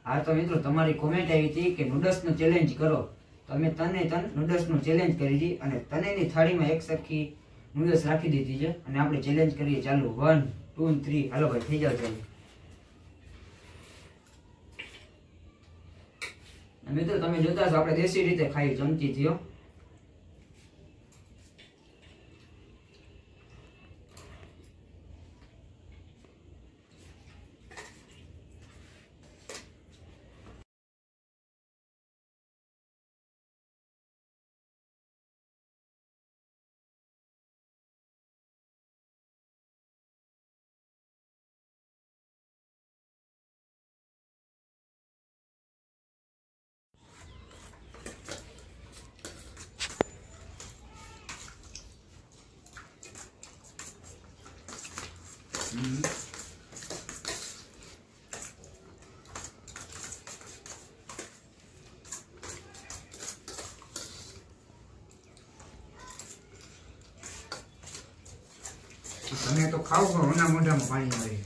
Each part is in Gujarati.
હા તો મિત્રો તમારી કોમેન્ટ આવી હતી કે નૂડલ્સનો ચેલેન્જ કરો, તો અમે તન નૂડલ્સનો ચેલેન્જ કરી હતી અને તનેની થાળીમાં એક સરખી નૂડલ્સ રાખી દીધી છે અને આપણે ચેલેન્જ કરીએ. ચાલુ 1 2 3 હાલો ભાઈ થઈ જાવ ચાલુ. મિત્રો તમે જોતા છો આપણે દેશી રીતે ખાઈ ચમચી થયો. તમે તો ખાવ છો ઓના મોઢામાં પાણી આવે.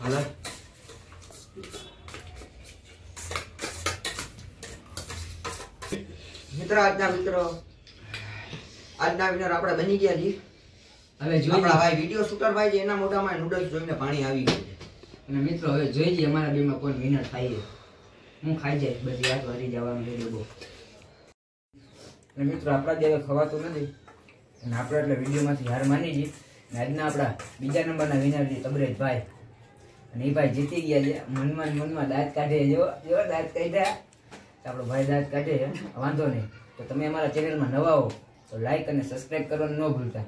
હાલો આજના વિનર આપણે બની ગયા છીએ. હવે જોઈએ ભાઈ વિડિયો શૂટર ભાઈ છે એના મોઢામાં નૂડલ્સ જોઈને પાણી આવી ગયું છે. અને મિત્રો હવે જોઈએ અમારા બેમાં કોણ વિનર થાય છે. હું ખાઈ જાય બધી વાત ભરી જવાનું છે ડબ્બો. અને મિત્રો આપણા જે ખવાતું નથી અને આપણે એટલે વિડીયોમાંથી હાર માની છીએ. અને આજના આપણા બીજા નંબરના વિનર છે તબરેજભાઈ. અને એ ભાઈ જીતી ગયા છે. મનમાં દાંત કાઢે. જો દાંત કાઢ્યા આપણો ભાઈ દાંત કાઢે. વાંધો નહીં. તો તમે અમારા ચેનલમાં નવા હો તો લાઈક અને સબસ્ક્રાઈબ કરવાનું ન ભૂલતા.